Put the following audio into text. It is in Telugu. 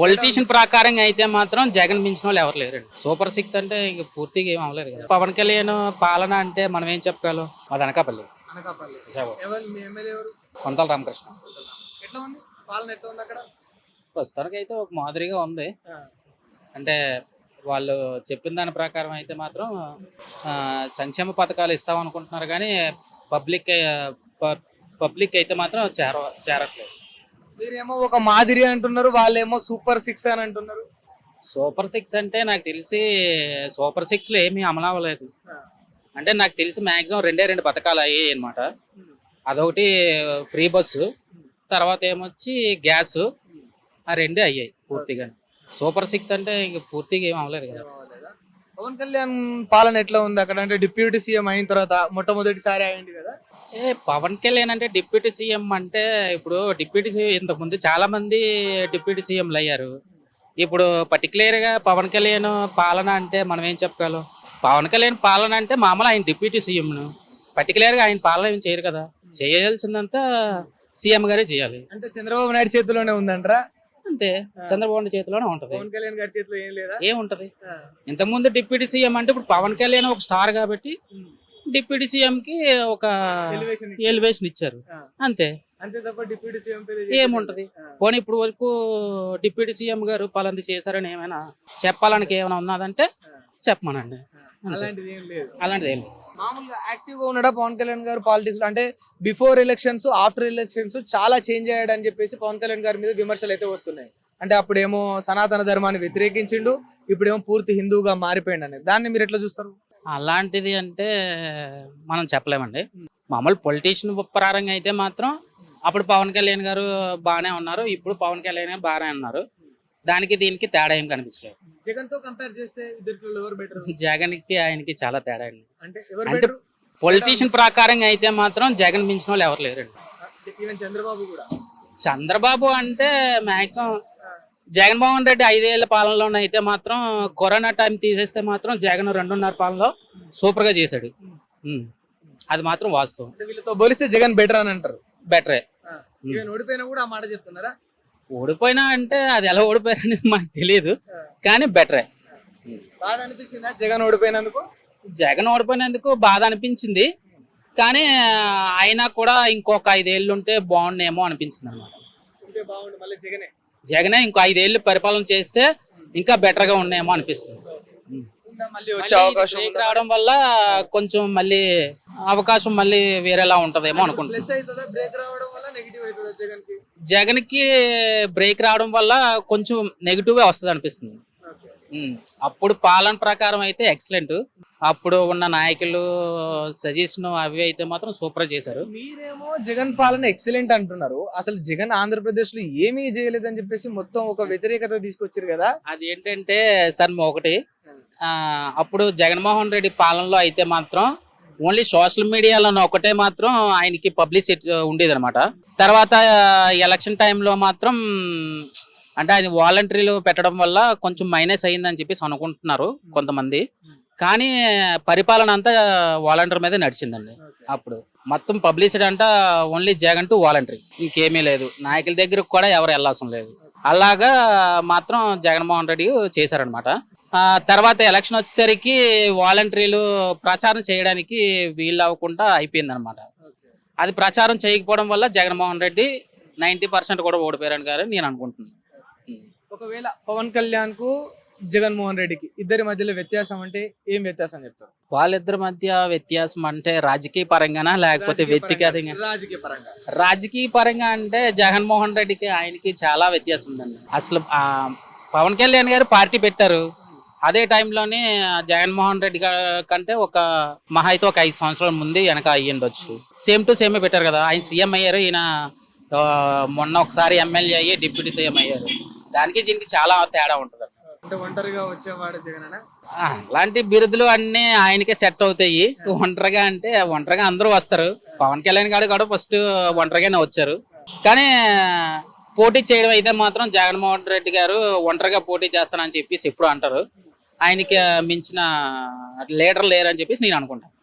పొలిటీషియన్ ప్రకారంగా అయితే మాత్రం జగన్ మించిన వాళ్ళు ఎవరు లేరండి. సూపర్ సిక్స్ అంటే ఇంక పూర్తిగా ఏం అవ్వలేదు కదా. పవన్ కళ్యాణ్ పాలన అంటే మనం ఏం చెప్పగలం. మాది అనకాపల్లి. అనకాపల్లి. విజయవాడ. ఎవరు మీ ఎమ్మెల్యే ఎవరు? కొంతల రామకృష్ణ. ఎట్లా ఉంది పాలన, ఎట్లా ఉంది అక్కడ? ప్రస్తుతానికి అయితే ఒక మాదిరిగా ఉంది. ఆ, అంటే వాళ్ళు చెప్పిన దాని ప్రకారం అయితే మాత్రం సంక్షేమ పథకాలు ఇస్తాం అనుకుంటున్నారు కానీ పబ్లిక్ పబ్లిక్ అయితే మాత్రం చేరట్లేదు. మీరేమో ఒక మాదిరి అంటున్నారు, వాళ్ళేమో సూపర్ సిక్స్ అని అంటున్నారు. సూపర్ సిక్స్ అంటే నాకు తెలిసి సూపర్ సిక్స్లో ఏమీ అమలు అవ్వలేదు. ఆ, అంటే నాకు తెలిసి మ్యాక్సిమం రెండు పథకాలు అయ్యాయి అనమాట. అదొకటి ఫ్రీ బస్సు, తర్వాత ఏమొచ్చి గ్యాస్, ఆ రెండే అయ్యాయి పూర్తిగా. సూపర్ సిక్స్ అంటే ఇంక పూర్తిగా ఏం అవ్వలేదు కదా. బాగోలేదా? పవన్ కళ్యాణ్ పాలన ఎట్లా ఉంది అక్కడ? అంటే డిప్యూటీ సీఎం అయిన తర్వాత మొట్టమొదటిసారి అయింది కదా. పవన్ కళ్యాణ్ అంటే డిప్యూటీ సీఎం అంటే ఇప్పుడు డిప్యూటీ సీఎం ఇంతకుముందు చాలా మంది డిప్యూటీ సీఎంలు అయ్యారు. ఇప్పుడు పర్టికులర్గా పవన్ కళ్యాణ్ పాలన అంటే మనం ఏం చెప్పగలం. పవన్ కళ్యాణ్ పాలన అంటే మామూలు ఆయన డిప్యూటీ సీఎంను పర్టికులర్గా ఆయన పాలన ఏం చేయరు కదా. చేయాల్సిందంతా సీఎం గారే చేయాలి. అంటే చంద్రబాబు నాయుడు చేతిలోనే ఉందంటారా? అంతే, చంద్రబాబు నాయుడు చేతిలోనే ఉంటది. పవన్ కళ్యాణ్ గారి చేతిలో ఏం లేదా? ఏముంటది. ఇంతకుముందు డిప్యూటీ సీఎం అంటే ఇప్పుడు పవన్ కళ్యాణ్ ఒక స్టార్ కాబట్టి డిప్యూటీ సీఎం కి ఒక ఎలివేషన్ ఇచ్చారు అంతే. అంతే తప్ప డిప్యూటీ సీఎం ఏముంటది. పోనీ ఇప్పుడు వరకు డిప్యూటీ సీఎం గారు పలాంది చేశారని ఏమైనా చెప్పాలనికి ఏమైనా ఉన్నదంటే చెప్పమనండి. అలాంటిది ఏం లేదు. అలాంటిది ఏం లేదు. మామూలుగా యాక్టివ్ గా ఉన్నాడా పవన్ కళ్యాణ్ గారు పాలిటిక్స్ లో? అంటే బిఫోర్ ఎలక్షన్స్, ఆఫ్టర్ ఎలక్షన్స్ చాలా చేంజ్ అయ్యాడని చెప్పేసి పవన్ కళ్యాణ్ గారి మీద విమర్శలు అయితే వస్తున్నాయి. అంటే అప్పుడేమో సనాతన ధర్మాన్ని వ్యతిరేకించిండు, ఇప్పుడేమో పూర్తి హిందువుగా మారిపోయిండు అనేది. దాన్ని మీరు ఎట్లా చూస్తారు? అలాంటిది అంటే మనం చెప్పలేమండి. మామూలు పొలిటీషియన్ పరంగా అయితే మాత్రం అప్పుడు పవన్ కళ్యాణ్ గారు బాగానే ఉన్నారు, ఇప్పుడు పవన్ కళ్యాణ్ గారు బాగానే ఉన్నారు. దానికి దీనికి తేడా ఏం కనిపించలేదు. జగన్ తో కంపేర్ చేస్తే ఇద్దరిలో ఎవరు బెటర్? జగన్ కి ఆయనకి చాలా తేడా అండి. అంటే ఎవరు అంటే బెటర్? పొలిటీషియన్ ప్రకారంగా అయితే మాత్రం జగన్ మించిన వాళ్ళు ఎవరు లేరండి. ఈవెన్ చంద్రబాబు కూడా. చంద్రబాబు అంటే మాక్సిమం జగన్మోహన్ రెడ్డి 5 ఏళ్ల పాలనలో అయితే మాత్రం కరోనా టైం తీసేస్తే మాత్రం జగన్ 2.5 పాలనలో సూపర్ గా చేశాడు. అది మాత్రం వాస్తవం. వీళ్ళతో పోలిస్తే జగన్ బెటర్ అని అంటారు. బెటరే. ఈవెన్ ఓడిపోయినా కూడా ఆ మాట చెప్తున్నారా? ఓడిపోయినా అంటే అది ఎలా ఓడిపోయారనేది మాకు తెలియదు కానీ బెటరే. బాధ అనిపించిందా జగన్ ఓడిపోయినందుకు? జగన్ ఓడిపోయినందుకు బాధ అనిపించింది కానీ అయినా కూడా ఇంకొక 5 ఏళ్ళు ఉంటే బాగుండేమో అనిపించింది అనమాట. ఉంటే బాగుండు, మళ్ళీ జగనే ఇంకో 5 ఏళ్ళు పరిపాలన చేస్తే ఇంకా బెటర్ గా ఉండేమో అనిపిస్తుంది. మళ్ళీ వచ్చే అవకాశం బ్రేక్ రావడం వల్ల కొంచెం మళ్ళీ అవకాశం మళ్ళీ వేరేలా ఉంటదేమో అనుకుంటున్నాను. ప్లస్ అవుతుందా బ్రేక్ రావడం వల్ల, నెగిటివ్ అవుతుందా జగన్ కి? జగన్ కి బ్రేక్ రావడం వల్ల కొంచెం నెగిటివ్ వస్తుంది అనిపిస్తుంది. అప్పుడు పాలన ప్రకారం అయితే ఎక్సలెంట్, అప్పుడు ఉన్న నాయకులు సజెషన్ అవి అయితే మాత్రం సూపర్ చేశారు. మీరేమో జగన్ పాలన ఎక్సలెంట్ అంటున్నారు, అసలు జగన్ ఆంధ్రప్రదేశ్ లో ఏమీ చేయలేదని చెప్పేసి మొత్తం ఒక వ్యతిరేకత తీసుకొచ్చారు కదా. అది ఏంటంటే సార్ ఒకటి, అప్పుడు జగన్మోహన్ రెడ్డి పాలనలో అయితే మాత్రం ఓన్లీ సోషల్ మీడియాలో ఒకటే మాత్రం ఆయనకి పబ్లిసిటీ ఉండేది అనమాట. తర్వాత ఎలక్షన్ టైంలో మాత్రం అంటే ఆయన వాలంటీర్లు పెట్టడం వల్ల కొంచెం మైనస్ అయ్యిందని చెప్పేసి అనుకుంటున్నారు కొంతమంది. కానీ పరిపాలన అంతా వాలంటీర్ మీద నడిచిందండి. అప్పుడు మొత్తం పబ్లిసిటీ అంతా ఓన్లీ జగన్ టు వాలంటీర్, ఇంకేమీ లేదు. నాయకుల దగ్గరకు కూడా ఎవరు వెళ్ళాల్సిన లేదు. అలాగా మాత్రం జగన్మోహన్ రెడ్డి చేశారనమాట. తర్వాత ఎలక్షన్ వచ్చేసరికి వాలంటీర్లు ప్రచారం చేయడానికి వీలు అవ్వకుండా అయిపోయింది అనమాట. అది ప్రచారం చేయకపోవడం వల్ల జగన్మోహన్ రెడ్డి 90% కూడా ఓడిపోయారని గారు నేను అనుకుంటున్నాను. ఒకవేళ పవన్ కళ్యాణ్ కు జగన్మోహన్ రెడ్డికి ఇద్దరి మధ్యలో వ్యత్యాసం అంటే ఏం వ్యత్యాసం చెప్తారు? వాళ్ళిద్దరి మధ్య వ్యత్యాసం అంటే రాజకీయ పరంగానా లేకపోతే వ్యక్తిగతంగా? రాజకీయ పరంగా అంటే జగన్మోహన్ రెడ్డికి ఆయనకి చాలా వ్యత్యాసం ఉందండి. అసలు పవన్ కళ్యాణ్ గారు పార్టీ పెట్టారు, అదే టైంలోనే జగన్మోహన్ రెడ్డి కంటే ఒక మహా అయితే ఒక 5 సంవత్సరాల ముందు వెనక అయ్యిండొచ్చు. సేమ్ టు సేమే పెట్టారు కదా. ఆయన సీఎం అయ్యారు, ఈయన మొన్న ఒకసారి ఎమ్మెల్యే అయ్యి డిప్యూటీ సీఎం అయ్యారు. దానికి దీనికి చాలా తేడా ఉంటుంది. అంటే ఒంటరిగా వచ్చేవాడు జగన్ అలాంటి బిరుదులు అన్నీ ఆయనకే సెట్ అవుతాయి. ఒంటరిగా అంటే ఒంటరిగా అందరూ వస్తారు. పవన్ కళ్యాణ్ గారు కూడా ఫస్ట్ ఒంటరిగానే వచ్చారు. కానీ పోటీ చేయడం అయితే మాత్రం జగన్మోహన్ రెడ్డి గారు ఒంటరిగా పోటీ చేస్తానని చెప్పేసి ఎప్పుడు అంటారు. ఆయనకి మించిన లీడర్ లేరని చెప్పేసి నేను అనుకుంటాను.